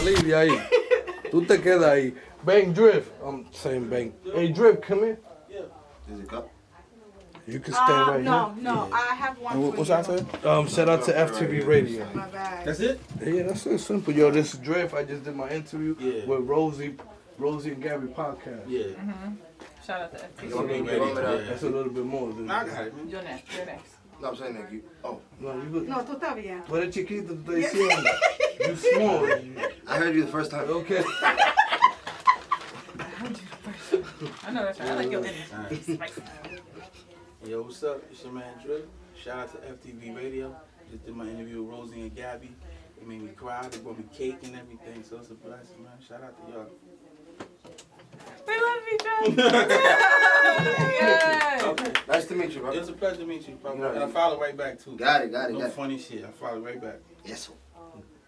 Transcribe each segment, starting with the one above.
Lidia ahí. Tú te quedas ahí. Bang Drift. I'm saying bang. Hey Drift, come here. Yeah. Is it cup? You can stand right No, here. no, I have one for What's you. that say? Shout out to FTV Radio. My bad. That's it? Yeah, that's so simple. Yo, this is Drift. I just did my interview Yeah. with Rosie and Gabby podcast. Yeah. Shout out to You FTV. want me ready? That's a little bit more than I got it, man. You're next. You're next. No, I'm saying that you. Oh, No, you good. No, tú estás bien. Tú eres chiquito, tú estás diciendo. You small. I heard you the first time. Okay. I know that's right. I like your energy. Spicy. Yo, what's up? It's your man Drip. Shout out to FTV Radio. Just did my interview with Rosie and Gabby. They made me cry. They brought me cake and everything. So it's a blessing, man. Shout out to y'all. We love you, Joe. Yes. Okay. Nice to meet you, bro. It was a pleasure to meet you, bro. Yeah. And I follow right back, too. Got it. No funny shit. I follow right back. Yes, sir.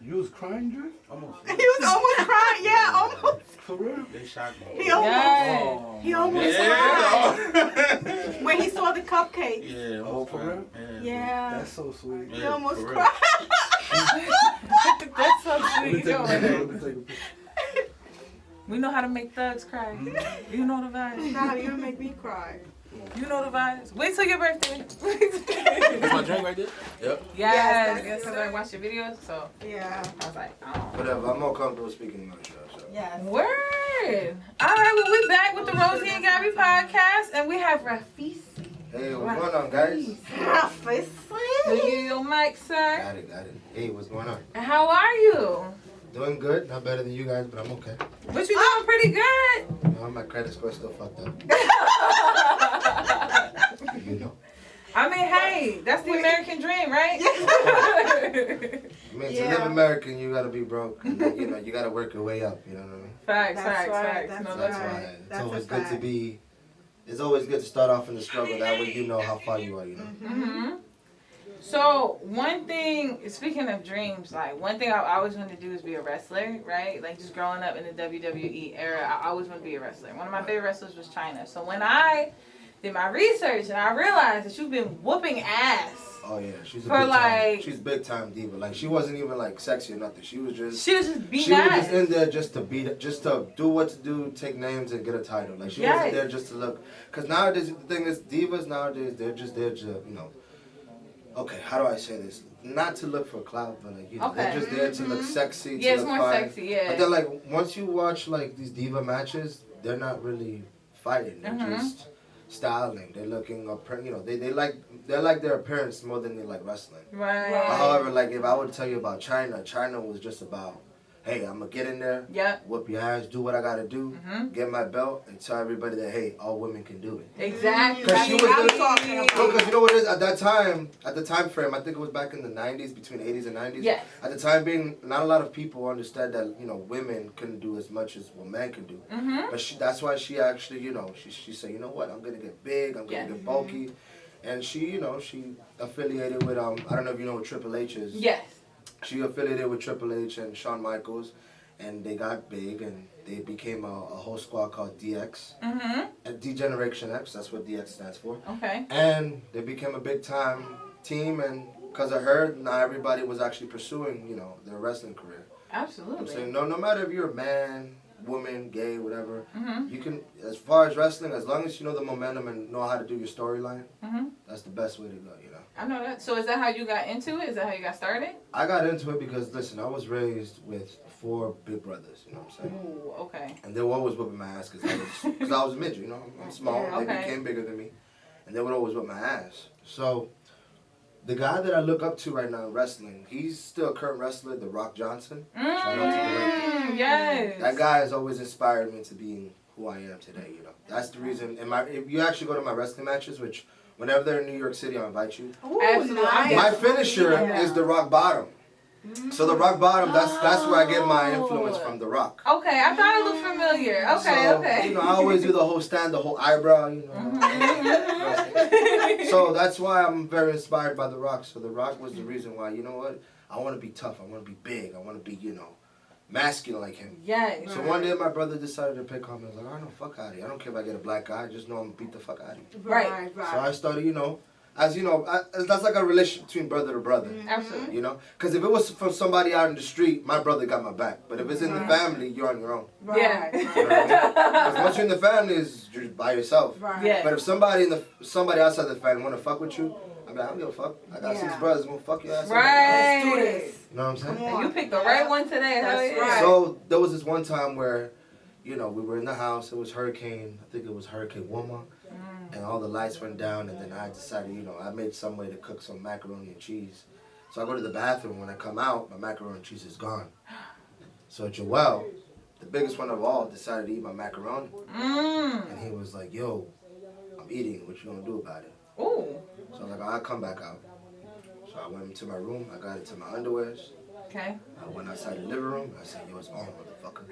You was crying, Drift? Almost. He was almost crying. Yeah, almost. For real? They shocked me. He almost. Yes. He almost cried Yeah. when he saw the cupcake. Yeah. Oh, for real? Yeah. That's so sweet. He Yeah, almost for real. cried. That's so Let me sweet. take a Yo, picture. Let me take a picture. we know how to make thugs cry. You know the vibes. Nah, you make me cry. You know the vibes. Wait till your birthday. That's my drink right there? Yep. Yes. that's Because I watched your videos, so Yeah. I was like, oh. Whatever. I'm more comfortable speaking English, so. Yes. Word. All right, well, we're back with the Rosie and Gabby podcast, and we have Rafezy. Hey, what's going on, guys? Will you use your mic, sir? Got it. Hey, what's going on? And how are you? Doing good. Not better than you guys, but I'm okay. But you doing pretty good. You know, my credit score's still fucked up. You know. I mean, hey, that's the American dream, right? I mean, to Yeah. live American, you gotta be broke. And then, you know, you gotta work your way up. You know what I mean? Facts, That's facts, right, facts. that's No, So that's that's right. why it's That's a always good to fact. be. It's always good to start off in the struggle. That way, you know how far you are. You know. Mm-hmm. So one thing, speaking of dreams, like one thing I always wanted to do is be a wrestler, right? Like just growing up in the WWE era, I always wanted to be a wrestler. One of my favorite wrestlers was China. So when I did my research and I realized that you've been whooping ass. Oh yeah, she's a For, big like- time. She's big time diva. Like she wasn't even like sexy or nothing. She was just. She was just beating She was ass. just in there just to beat, just to do what to do, take names and get a title. Like she Yes. wasn't there just to look. Cause nowadays the thing is, divas nowadays they're just there to Okay, how do I say this? Not to look for clout, but like they're Okay. just there to look sexy. Yeah, to it's look more fine. sexy, yeah. But then like once you watch like these diva matches, they're not really fighting. They're just styling. They're looking up. They like their appearance more than they like wrestling. Right. However, like if I would tell you about China, China was just about, hey, I'm gonna get in there, Yep. whoop your ass, do what I gotta do, get my belt, and tell everybody that hey, all women can do it. Exactly. Because she was I'm the- talking about. No, because you know what it is at that time, at the time frame, I think it was back in the 90s, between 80s and 90s. Yes. At the time being, not a lot of people understood that women couldn't do as much as what men can do. But that's why she actually, she said, you know what, I'm gonna get big, I'm gonna Yes. get bulky, and she affiliated with I don't know if you know what Triple H is. Yes. She affiliated with Triple H and Shawn Michaels, and they got big, and they became a whole squad called DX. And D-Generation X, that's what DX stands for. Okay. And they became a big time team, and because of her, now everybody was actually pursuing, their wrestling career. I'm Absolutely. saying, no matter if you're a man, woman, gay, whatever, you can, as far as wrestling, as long as you know the momentum and know how to do your storyline, that's the best way to go, I know that. So is that how you got into it? Is that how you got started? I got into it because, listen, I was raised with 4 big brothers, you know what I'm saying? Ooh, okay. And they were always whipping my ass because I was a midget, I'm small. Yeah, They okay. became bigger than me. And they would always whip my ass. So, the guy that I look up to right now in wrestling, he's still a current wrestler, The Rock Johnson. Shout out to The Rock. Yes. That guy has always inspired me to being who I am today, That's the reason. If you actually go to my wrestling matches, which whenever they're in New York City, I'll invite you. Ooh, Absolutely. nice. My finisher Yeah. is the rock bottom. So the rock bottom, that's where I get my influence from, the rock. Okay, I thought it looked familiar. Okay, So, okay. I always do the whole stand, the whole eyebrow, So that's why I'm very inspired by the rock. So the rock was the reason why, you know what? I want to be tough. I want to be big. I want to be, masculine like him. Yes. So one day my brother decided to pick on me. I was like, I don't know, fuck out of here. I don't care if I get a black guy. I just know I'm going to beat the fuck out of you. Right. So I started, as you know, that's like a relationship between brother to brother. Absolutely. You know, because if it was from somebody out in the street, my brother got my back. But if it's in the family, you're on your own. Yeah. You know what I mean? Because once you're in the family, you're by yourself. Right. Yeah. But if somebody outside the family want to fuck with you, I'm like, I don't give a fuck. I got 6 brothers gonna fuck your ass up. Right. Let's do this. You know what I'm saying? Come on. You picked the right one today. Hell That's yeah. right. So there was this one time where, you know, we were in the house. It was Hurricane. I think it was Hurricane Wilma. And all the lights went down, and then I decided, you know, I made some way to cook some macaroni and cheese. So I go to the bathroom. When I come out, my macaroni and cheese is gone. So Joel, the biggest one of all, decided to eat my macaroni. And he was like, yo, I'm eating it. What you gonna do about it? Ooh. So I was like, I'll come back out. So I went into my room. I got into my underwears. Okay. I went outside the living room. I said, yo, it's on, motherfucker.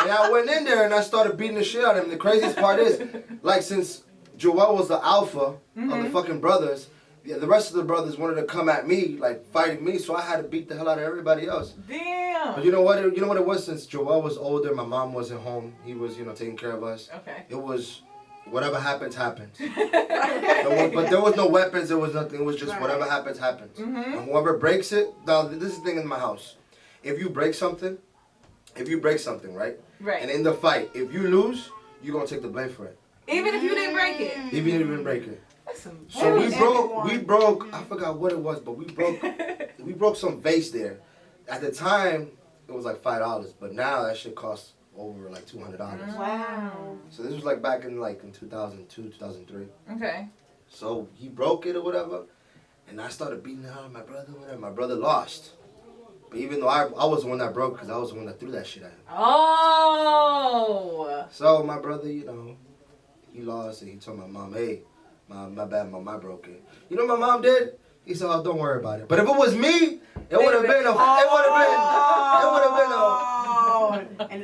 And I went in there and I started beating the shit out of him. The craziest part is, like, since Joel was the alpha of the fucking brothers, the rest of the brothers wanted to come at me, like, fighting me, so I had to beat the hell out of everybody else. Damn. But you know what? You know what it was? Since Joel was older, my mom wasn't home. He was, you know, taking care of us. Okay. It was whatever happens, happens. But there was no weapons. There was nothing. It was just whatever happens, happens. And whoever breaks it. Now, this is the thing in my house. If you break something, right? Right. And in the fight, if you lose, you're gonna take the blame for it. Even if you didn't break it. Even if you didn't break it. That's some So bullshit. we broke. I forgot what it was, but we broke some vase there. At the time, it was like $5, but now that shit costs over like $200. Wow. So this was like back in 2002, 2003. Okay. So he broke it or whatever, and I started beating the hell out of my brother. Whatever. My brother lost. But even though I was the one that broke, because I was the one that threw that shit at him. Oh. So my brother, you know, he lost, and he told my mom, hey, my bad, mom, I broke it. You know what my mom did? He said, oh, don't worry about it. But if it was me, it would have been a An whole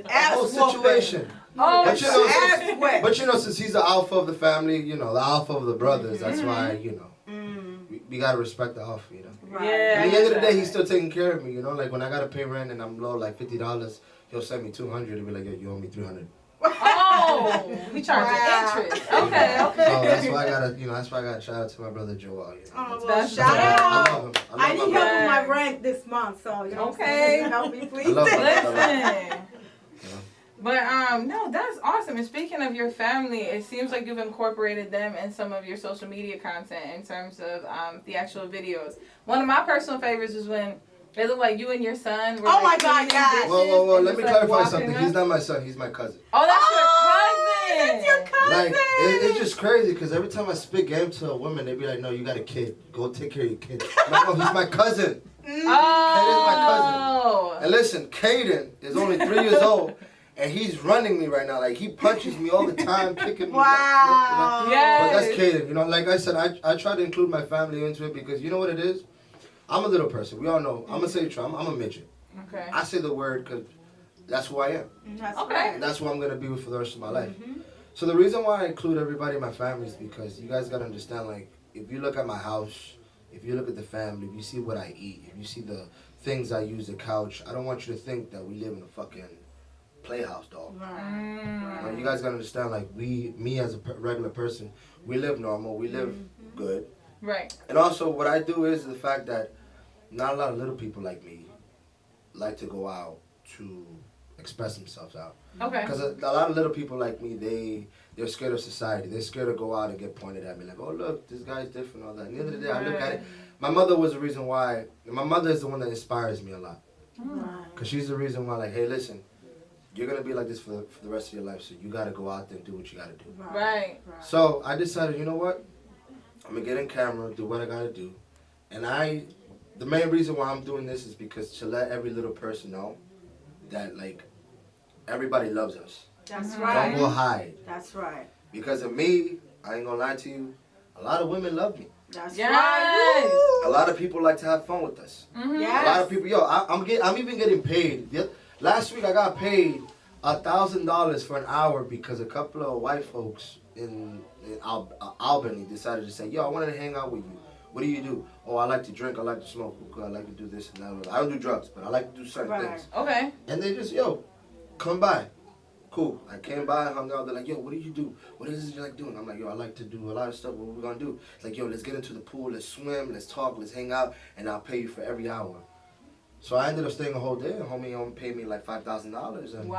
ass situation. Oh, But you know, ass wet. But you know, since he's the alpha of the family, you know, the alpha of the brothers, that's why, you know, we gotta respect the alpha, you know. Right. Yeah. At the end of the day, he's still taking care of me, you know. Like when I gotta pay rent and I'm low like $50, he'll send me $200 and be like, yo, you owe me $300. Oh. We charging interest. Okay. So Okay. that's why I gotta, you know, shout out to my brother Joel. You know. Oh, well, That's shout I out. love him. I I need love help my with my brother. rent this month, so you know. Okay. Help me, please. I love my brother. Listen. You know. But no, that's awesome. And speaking of your family, it seems like you've incorporated them in some of your social media content in terms of the actual videos. One of my personal favorites is when it looked like you and your son were Oh my like, God, cleaning yes. dishes Whoa, and let me just, like, clarify walking something. up. He's not my son, he's my cousin. Oh, that's your cousin. That's your cousin. Like, it's just crazy because every time I spit game to a woman, they be like, no, you got a kid. Go take care of your kid. I'm like, no, he's my cousin. Oh. And listen, Caden is only 3 years old, and he's running me right now. Like, he punches me all the time, kicking me. Wow. Yes. But that's Caden. You know, like I said, I try to include my family into it because you know what it is? I'm a little person. We all know. I'm going to say the truth. I'm a midget. Okay. I say the word because that's who I am. That's Okay. right. And that's who I'm going to be with for the rest of my life. So the reason why I include everybody in my family is because you guys got to understand, like, if you look at my house, if you look at the family, if you see what I eat, if you see the things I use, the couch, I don't want you to think that we live in a fucking playhouse, dog. Right. You know, you guys got to understand, like, me as a regular person, we live normal, we live good. Right. And also what I do is the fact that not a lot of little people like me like to go out to express themselves out. Okay. Because a lot of little people like me, they're scared of society. They're scared to go out and get pointed at me like, oh, look, this guy's different, all that. At the end of the day, I look at it. My mother was the reason why. My mother is the one that inspires me a lot. Because she's the reason why, like, hey, listen, you're going to be like this for the rest of your life, so you got to go out there and do what you got to do. Right. So I decided, you know what? I'm going to get in camera, do what I got to do. And the main reason why I'm doing this is because to let every little person know that, like, everybody loves us. That's Don't right. go hide. That's right. Because of me, I ain't gonna lie to you, a lot of women love me. That's Yes. right. A lot of people like to have fun with us. Mm-hmm. Yes. A lot of people, I'm even getting paid. Last week I got paid $1,000 for an hour because a couple of white folks in Albany decided to say, yo, I wanted to hang out with you. What do you do? Oh, I like to drink, I like to smoke, I like to do this and that. I don't do drugs, but I like to do certain things. Okay. And they just, yo, come by. Cool. I came by, hung out. They're like, yo, what do you do? What is it you like doing? I'm like, yo, I like to do a lot of stuff. What we gonna do? It's like, yo, let's get into the pool. Let's swim. Let's talk. Let's hang out. And I'll pay you for every hour. So I ended up staying a whole day. And homie only paid me like $5,000. And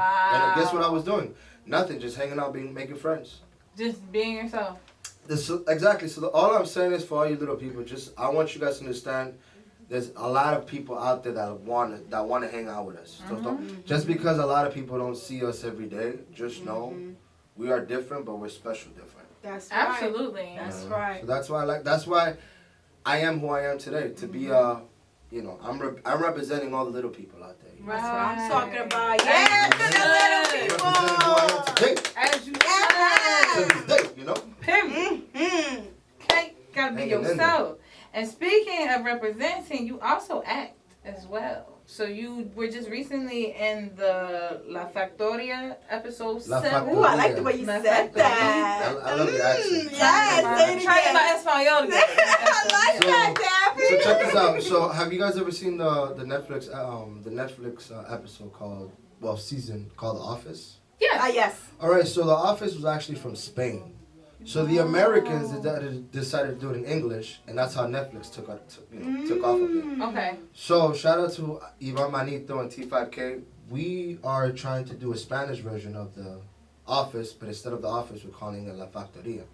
guess what I was doing? Nothing. Just hanging out, making friends. Just being yourself. Exactly. So all I'm saying is for all you little people, I want you guys to understand. There's a lot of people out there that want to hang out with us. So just because a lot of people don't see us every day, just know we are different, but we're special different. That's right. Absolutely. That's right. So that's why I am who I am today. To be I'm representing all the little people out there. You know? Right. That's what I'm talking about. Yeah, to the little people. Representing who I am today. As you To this day, you know. Period. Okay, gotta be Hanging in there. yourself. And speaking of representing, you also act as well. So you were just recently in the La Factoria episode 7. Ooh, I like the way you said that. I love your accent. Yes, say it Try again. my Espanol together. I like that, Daffy. So check this out. So have you guys ever seen the Netflix episode season called The Office? Yes. Yes. All right. So The Office was actually from Spain. So the Americans decided to do it in English, and that's how Netflix took off of it. Okay. So shout out to Ivan Manito and T5K. We are trying to do a Spanish version of The Office, but instead of The Office, we're calling it La Factoria.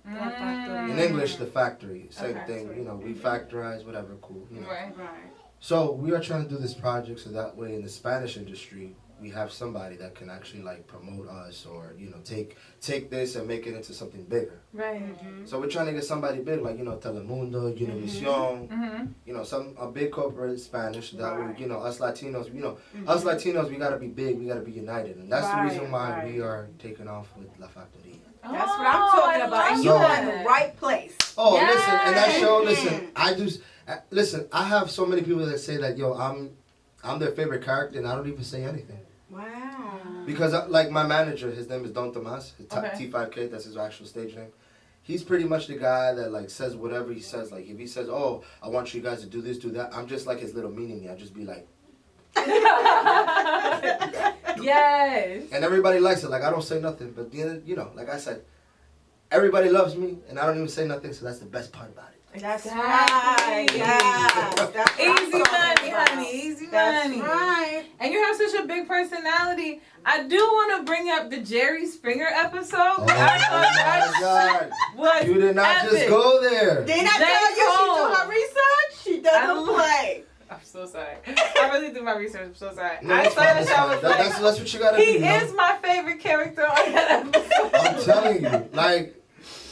In English, The Factory. Same thing. You know, we factorize, whatever, cool. You know. Right. So we are trying to do this project so that way in the Spanish industry, we have somebody that can actually like promote us or, you know, take this and make it into something bigger. Right. So we're trying to get somebody big like, you know, Telemundo, Univision, you know, a big corporate Spanish that way, you know, us Latinos, we gotta be big, we gotta be united. And that's the reason why we are taking off with La Factoria. That's what I'm talking about. And you're in the right place. Oh, listen, and that show, listen, I have so many people that say that, yo, I'm their favorite character and I don't even say anything. Wow. Because, like, my manager, his name is Don Tomas, Okay. T5K, that's his actual stage name. He's pretty much the guy that, like, says whatever he says. Like, if he says, oh, I want you guys to do this, do that, I'm just like his little mini-me. I just be like... Yes. And everybody likes it. Like, I don't say nothing. But, you know, like I said, everybody loves me, and I don't even say nothing, so that's the best part about it. That's Exactly. right. Yeah. That's Easy what I'm money, talking about. honey. Easy That's money. right. And you have such a big personality. I do want to bring up the Jerry Springer episode. Oh, my God. Was You did not epic. just go there. Didn't I J. tell you she Cole. do her research? She doesn't play. I'm so sorry. I really do my research. I'm so sorry. No, I it's saw fine, the it's show. I fine. was like, That's what you gotta do. he you know? is my favorite character on that episode. I'm telling you, like,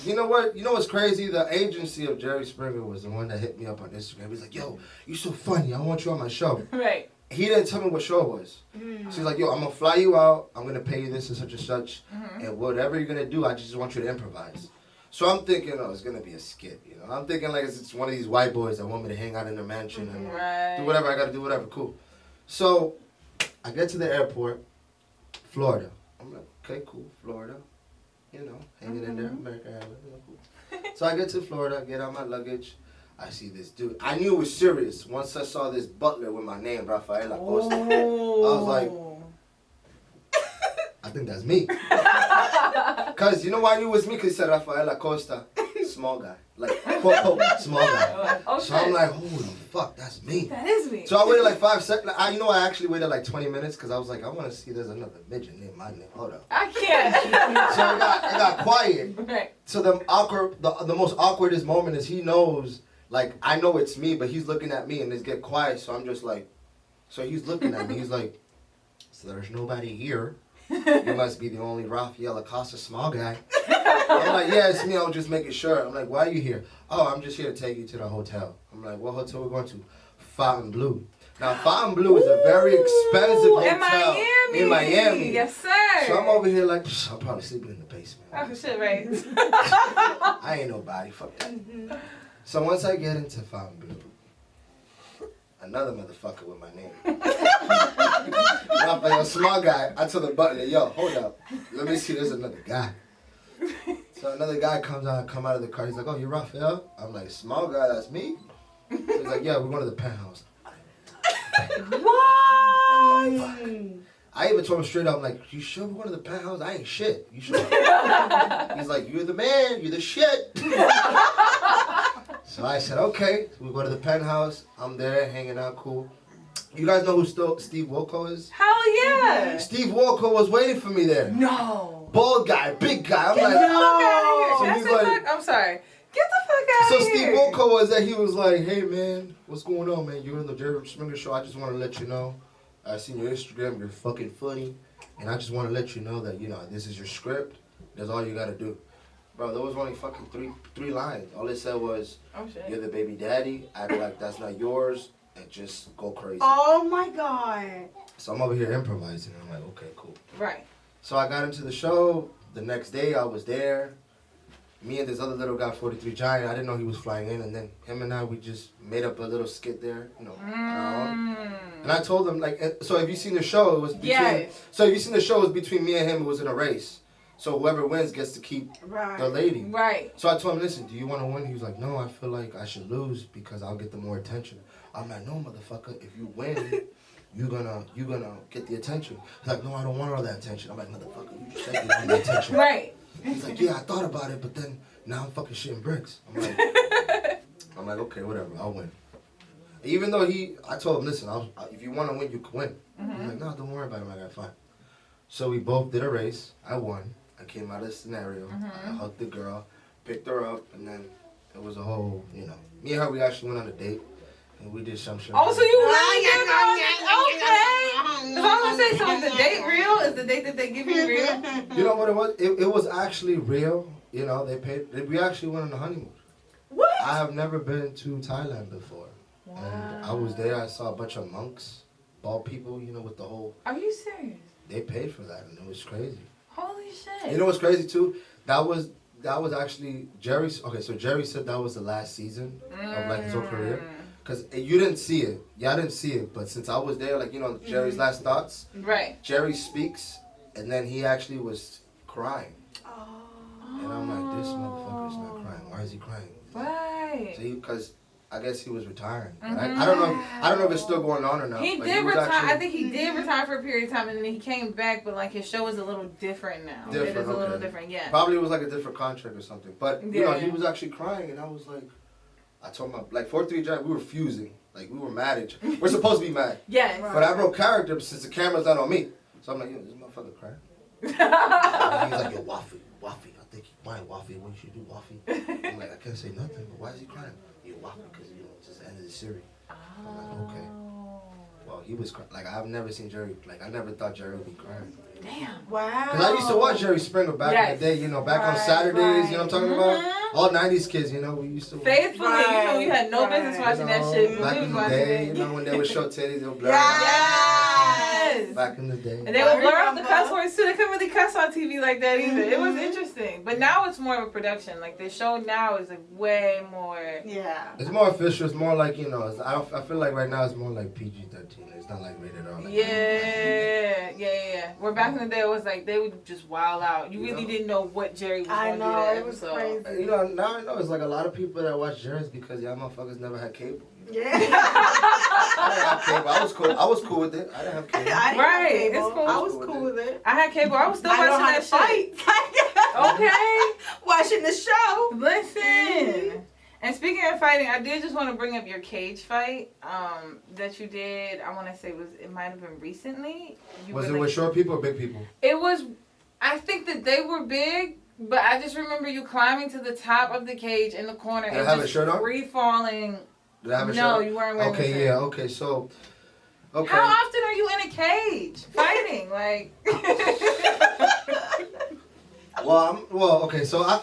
you know what? You know what's crazy? The agency of Jerry Springer was the one that hit me up on Instagram. He's like, yo, you so funny. I want you on my show. Right. He didn't tell me what show it was. So he's like, yo, I'm going to fly you out. I'm going to pay you this and such and such. And whatever you're going to do, I just want you to improvise. So I'm thinking, oh, it's going to be a skit. You know, I'm thinking like it's one of these white boys that want me to hang out in their mansion and do whatever I got to do, whatever. Cool. So I get to the airport, Florida. I'm like, okay, cool, Florida. You know, hanging in there, American Airlines, you know, cool. So I get to Florida, get out my luggage. I see this dude. I knew it was serious once I saw this butler with my name, Rafael Acosta. I was like, I think that's me. Because you know why I knew it was me? Because he said Rafael Acosta, small guy. Like, small guy. Okay. So I'm like, holy fuck, that's me. That is me. So I waited like 5 seconds. I actually waited like 20 minutes because I was like, I want to see there's another midget named my name. Hold up. I can't. So I got quiet. Right. So the most awkwardest moment is he knows, like, I know it's me, but he's looking at me and it's get quiet. So I'm just like, so he's looking at me. He's like, so there's nobody here. You must be the only Rafael Acosta small guy. I'm like, yeah, it's me. I was just making sure. I'm like, why are you here? Oh, I'm just here to take you to the hotel. I'm like, what hotel we going to? Fontainebleau. Now, Fontainebleau is a very expensive hotel in Miami. Yes, sir. So I'm over here like, I'm probably sleeping in the basement. Oh, shit, right. I ain't nobody. Fuck that. So once I get into Fontainebleau, another motherfucker with my name. Raphael, small guy. I told the butler, yo, hold up. Let me see, there's another guy. So another guy come out of the car. He's like, oh, you're Raphael? I'm like, small guy, that's me? So he's like, yeah, we're going to the penthouse. What? I I even told him straight up, I'm like, you sure we're going to the penthouse? I ain't shit. You sure? He's like, you're the man. You're the shit. So I said, okay. So we go to the penthouse. I'm there hanging out, cool. You guys know who Steve Wilco is? Hell yeah. Steve Wilco was waiting for me there. No. Bald guy, big guy. I'm Get like, the fuck out of So here. he's That's like- I'm sorry. Get the fuck out so of Steve here. Wilco was there. He was like, hey man, what's going on, man? You're in the Jerry Springer show. I just want to let you know. I seen your Instagram. You're fucking funny. And I just want to let you know that, you know, this is your script. That's all you got to do. Bro, there was only fucking three lines. All it said was, Oh shit. you're the baby daddy. Act like that's not yours. And just go crazy. Oh my God. So I'm over here improvising. I'm like, okay, cool. Right. So I got into the show. The next day I was there. Me and this other little guy, 43 Giant, I didn't know he was flying in. And then him and I, we just made up a little skit there, you know. on our own. And I told him, like, so if you seen the show, it was between. Yes. So if you seen the show, it was between me and him. It was in a race. So whoever wins gets to keep Right. the lady. Right. So I told him, listen, do you want to win? He was like, no, I feel like I should lose because I'll get the more attention. I'm like, no, motherfucker, if you win, you're gonna get the attention. He's like, no, I don't want all that attention. I'm like, motherfucker, you just said you want the attention. Right. He's like, yeah, I thought about it, but then now I'm fucking shitting bricks. I'm like, okay, whatever, I'll win. Even though I told him, listen, if you want to win, you can win. He's like, no, don't worry about it. I'm like, fine. So we both did a race. I won. I came out of the scenario. I hugged the girl, picked her up, and then it was a whole, you know. Me and her, we actually went on a date, and we did some shit. Oh, so you really did okay. If I was gonna say, so is the date real? Is the date that they give you real? You know what it was? It was actually real. You know, they paid. We actually went on a honeymoon. What? I have never been to Thailand before. And I was there. I saw a bunch of monks, bald people, you know, with the whole. Are you serious? They paid for that, and it was crazy. Holy shit. You know what's crazy too? That was actually Jerry's. Okay, so Jerry said that was the last season of like his whole career, because you didn't see it. Yeah, I didn't see it, but since I was there, like, you know, Jerry's last thoughts. Right. Jerry speaks, and then he actually was crying, Oh. and I'm like, this motherfucker is not crying. Why is he crying? Right. So because I guess he was retiring. But I don't know. I don't know if it's still going on or not. He Like, did was retire. actually- I think he did retire for a period of time, and then he came back. But like his show is a little different now. It Different, is a little okay. different, yeah. Probably it was like a different contract or something. But you know, Yeah. he was actually crying, and I was like, I told him, like 4-3 Giant, we were fusing. Like, we were mad at you. We're supposed to be mad. Yes. But I broke character since the camera's not on me. So I'm like, yo, this motherfucker crying. And he's like, yo, Waffy. I think he crying, Waffy. What you should do, Waffy? I'm like, I can't say nothing. But why is he crying? Yo, Waffy, because, you know, it's just the end of the series. I'm like, okay. Well, he was crying. Like, I've never seen Jerry. Like, I never thought Jerry would be crying. Damn. Wow. Because I used to watch Jerry Springer back in the day, you know, back on Right, Saturdays, you know what I'm talking about? Mhm. All 90s kids, you know, we used to watch. Faithfully, you know, you had no Right. business watching You that know, shit, but back we was in the watching day, it. you know, when they would show titties, they would blur Yes. Back in the day. And they would blur out the remember. cuss words too. They couldn't really cuss on TV like that either. It was interesting. But now it's more of a production. Like the show now is like way more. Yeah. It's more official. It's more like, you know, I feel like right now it's more like PG-13. It's not like rated R. Like Yeah. Where back in the day it was like they would just wild out. You really didn't know what Jerry was I going to do know, that it was episode. crazy. You know, now I know it's like a lot of people that watch Jerry's because y'all motherfuckers never had cable. Yeah. I didn't have cable. I was cool with it. I didn't have cable. I didn't Right, have cable. it's cool. I was cool with it. I had cable. I was still I know watching how that to shit. fight. Okay. Watching the show. Listen. And speaking of fighting, I did just want to bring up your cage fight that you did. I want to say it might have been recently. Was it with short people or big people? It was. I think that they were big, but I just remember you climbing to the top of the cage in the corner Did I and have a just shirt on? free falling. Did I have a shirt No, on? you weren't wearing a Okay, shirt. yeah, okay, so. Okay. How often are you in a cage fighting? Like. Okay, so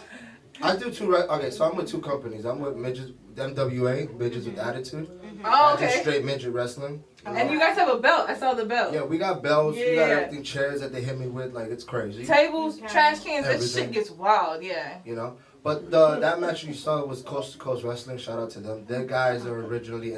I do two. Okay, so I'm with two companies. I'm with midgets, MWA, Midgets with Attitude. Oh, I do okay. straight midget wrestling. And you guys have a belt. I saw the belt. Yeah, we got bells, we got Yeah. everything, chairs that they hit me with, like it's crazy. Tables, Okay. trash cans. That Everything. shit gets wild. Yeah. You know, but that match you saw was Coast to Coast Wrestling. Shout out to them. Their guys are originally,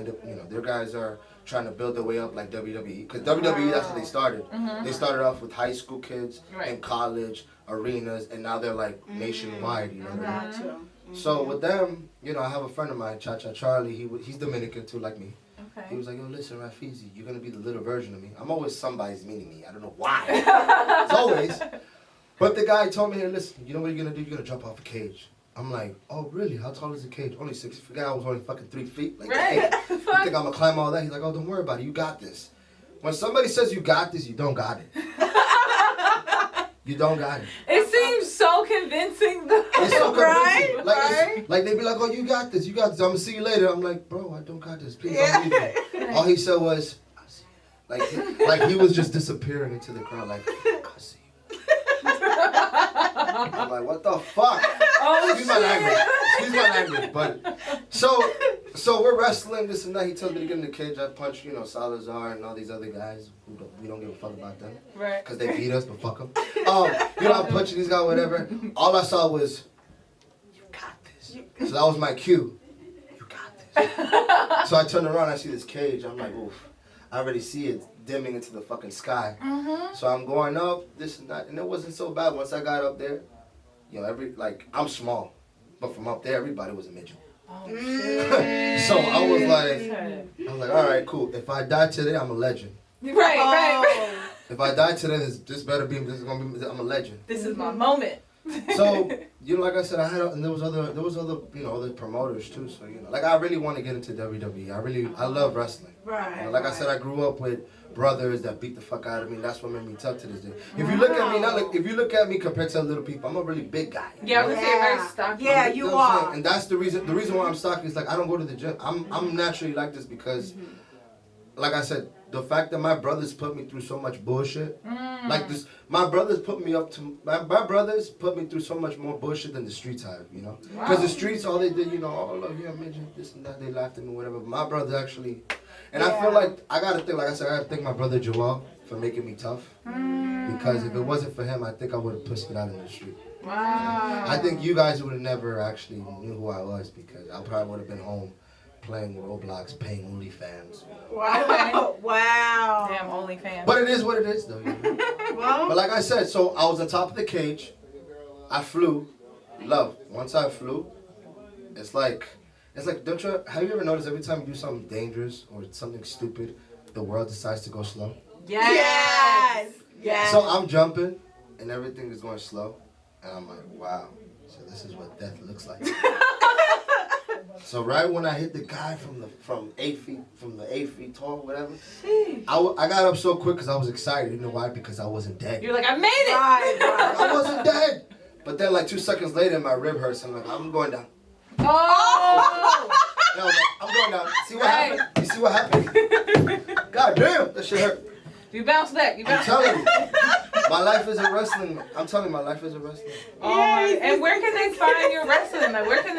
their guys are trying to build their way up like WWE. Because WWE, that's what they started. They started off with high school kids Right. in college arenas, and now they're like nationwide. You know. Got you. So with them, you know, I have a friend of mine, Cha Cha Charlie. He's Dominican too, like me. Okay. He was like, yo, listen, Rafezy, you're gonna be the little version of me. I'm always somebody's mini-me. I don't know why. It's always. But the guy told me, hey, listen, you know what you're gonna do? You're gonna jump off a cage. I'm like, oh, really? How tall is the cage? Only 6 feet. Forgot I was only fucking 3 feet. Like, Right. hey, you think I'm gonna climb all that? He's like, oh, don't worry about it. You got this. When somebody says you got this, you don't got it. You don't got it. It seems so convincing, though. It's so Right, convincing. Like, right. like they be like, oh, you got this. You got this. I'm gonna see you later. I'm like, bro, I don't got this. Please don't leave me. All he said was, I see you. Like he was just disappearing into the crowd. Like, I see you. I'm like, what the fuck? Oh, Excuse my language. Excuse my language. But so we're wrestling this and that. He tells me to get in the cage. I punch, Salazar and all these other guys. We don't give a fuck about them. Right. Because they beat us, but fuck them. I'm punching these guys, whatever. All I saw was, you got this. So that was my cue. You got this. So I turned around, I see this cage. I'm like, oof. I already see it dimming into the fucking sky. Mm-hmm. So I'm going up, this and that. And it wasn't so bad once I got up there. I'm small. But from up there, everybody was a midget. Oh, shit. So I was like, all right, cool. If I die today, I'm a legend. Right. If I die today, I'm a legend. This is my moment. So, like I said, and there was other promoters too. So, like I really want to get into WWE. I love wrestling. Right. Like I said, I grew up with brothers that beat the fuck out of me. That's what made me tough to this day. If you look at me now, if you look at me compared to little people, I'm a really big guy. Yeah, I was saying very stocky. Yeah, You you know what I'm saying? are. And that's the reason. The reason why I'm stocky is like I don't go to the gym. I'm naturally like this because, like I said, the fact that my brothers put me through so much bullshit, like this, my brothers put me through so much more bullshit than the streets have, Because the streets, all they did, oh look, you're a midget, this and that, they laughed at me, whatever. But my brothers actually, and I feel like I gotta thank my brother Joel for making me tough. Because if it wasn't for him, I think I would have pushed it out in the street. Wow. I think you guys would have never actually knew who I was because I probably would have been home playing Roblox, paying OnlyFans. Wow. Wow. Damn, OnlyFans. But it is what it is, though. Well, But like I said, so I was on top of the cage. I flew. Once I flew, it's like, have you ever noticed every time you do something dangerous or something stupid, the world decides to go slow? yes. Yes. So I'm jumping, and everything is going slow. And I'm like, wow. So this is what death looks like. So right when I hit the guy from the 8 feet tall, whatever, I got up so quick because I was excited. You know why? Because I wasn't dead. You're like, I made it. Right. I wasn't dead. But then like 2 seconds later, my rib hurts. I'm like, I'm going down. Oh. And I was like, I'm going down. See what happened? You see what happened? God damn, that shit hurt. You bounce back. I'm telling you. My life is a wrestling. I'm telling you, my life is a wrestling. Oh my! And where can they find your wrestling? Like, where can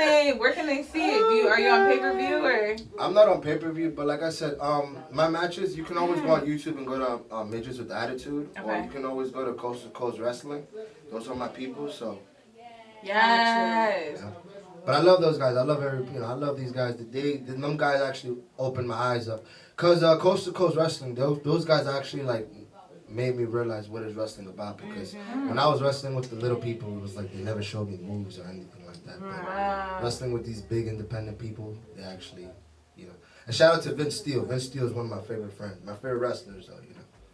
they see it? Are you on pay-per-view or? I'm not on pay-per-view, but like I said, my matches, you can always go on YouTube and go to Midgets with Attitude, or you can always go to Coast to Coast Wrestling. Those are my people, so. Yes. Yeah. But I love those guys. I love these guys. Them guys actually opened my eyes up, cause Coast to Coast Wrestling, those guys actually like made me realize what is wrestling about. Because when I was wrestling with the little people, it was like they never showed me moves or anything like that. But wrestling with these big independent people, they actually, And shout out to Vince Steele. Vince Steele is one of my favorite friends, my favorite wrestlers, though.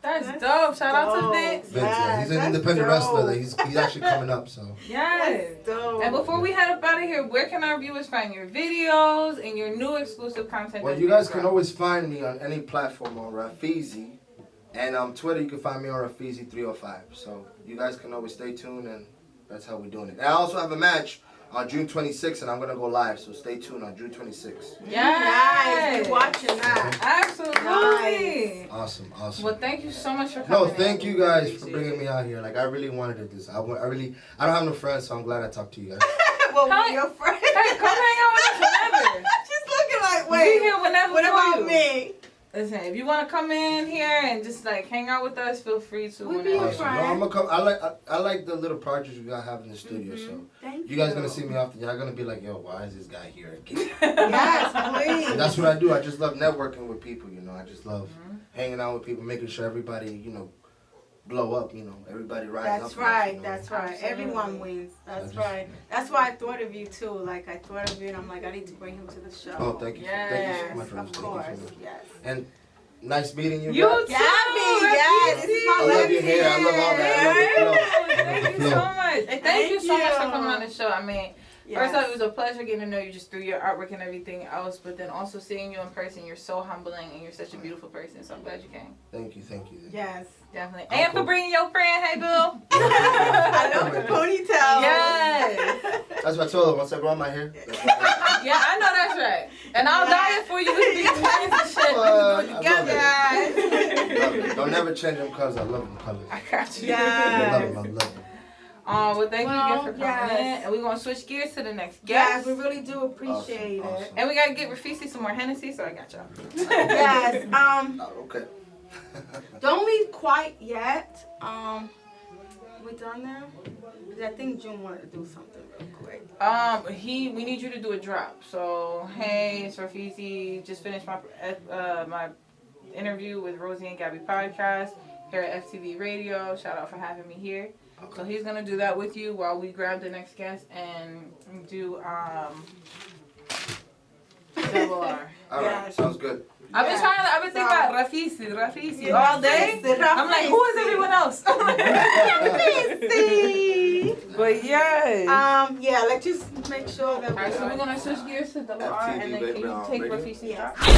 That's dope. Shout out to Vince. Vince, yeah, he's an independent wrestler. He's actually coming up, so. Yes. And before we head up out of here, where can our viewers find your videos and your new exclusive content? Well, you guys can always find me on any platform on Rafezy. And on Twitter, you can find me on Rafezy305. So you guys can always stay tuned, and that's how we're doing it. And I also have a match on June 26th, and I'm going to go live. So stay tuned on June 26th. Yes. Nice. We're watching that. Absolutely. Awesome. Well, thank you so much for coming. No, thank you guys for bringing me out here. Like, I really wanted this. I don't have no friends, so I'm glad I talked to you guys. Well, we're your friend. Hey, come hang out with us whenever. She's looking like, We'll wait. be here whenever. What for about you. me? Listen, if you want to come in here and just like hang out with us, feel free to. We'll whenever. be your Awesome. No, I'm gonna come. I like the little projects you guys have in the studio. So Thank you guys gonna see me often. Y'all gonna be like, yo, why is this guy here again? Yes, please. And that's what I do. I just love networking with people. I just love hanging out with people, making sure everybody, blow up. You know, everybody rises up. That's from right. it, you know? That's right. Absolutely. Everyone wins. That's just- right. That's why I thought of you too. Like I thought of you, and I'm like, I need to bring him to the show. Oh, thank you. Yes, Thank you so Yes, much, Rose. of Thank course. you so much. Yes. And nice meeting you. You guys. too, Gabby, yes, this is my I love your hair. I love all that. I love the flow. Thank you so much. And thank you so much for coming on the show. I mean, Yes. first off, it was a pleasure getting to know you just through your artwork and everything else, but then also seeing you in person, you're so humbling and you're such a beautiful person, so I'm glad you came. Thank you. Thank you. Yes. Definitely. I'm And for cool. bringing your friend, hey, Bill. I love the ponytail. Yes. That's what I told her once I grow my hair. Yeah, I know that's right. And I'll dye it for you. We can be twins and shit. We can do it together, guys. Love it. Don't never change them colors. I love them colors. I got you. I Yes. love them. I love them. Well, thank you again for coming yes. in. And we're going to switch gears to the next Yes, guest. we really do appreciate Awesome, it. awesome. And we got to get Rafezy some more Hennessy, so I got y'all. Yes. Oh, okay. Don't leave quite yet. We done now? Because I think June wanted to do something real quick. We need you to do a drop. So, hey, it's Rafezy. Just finished my interview with Rosie and Gabby podcast here at FTV Radio. Shout out for having me here. So he's gonna do that with you while we grab the next guest and do double R. All right. Sounds good. I've been thinking about Rafezy all day. Rafezy. I'm like, who is everyone else? But yeah. Yeah, let's just make sure that Alright, so we're gonna switch gears to double R, and then can you take Radio. Rafezy Yes. out?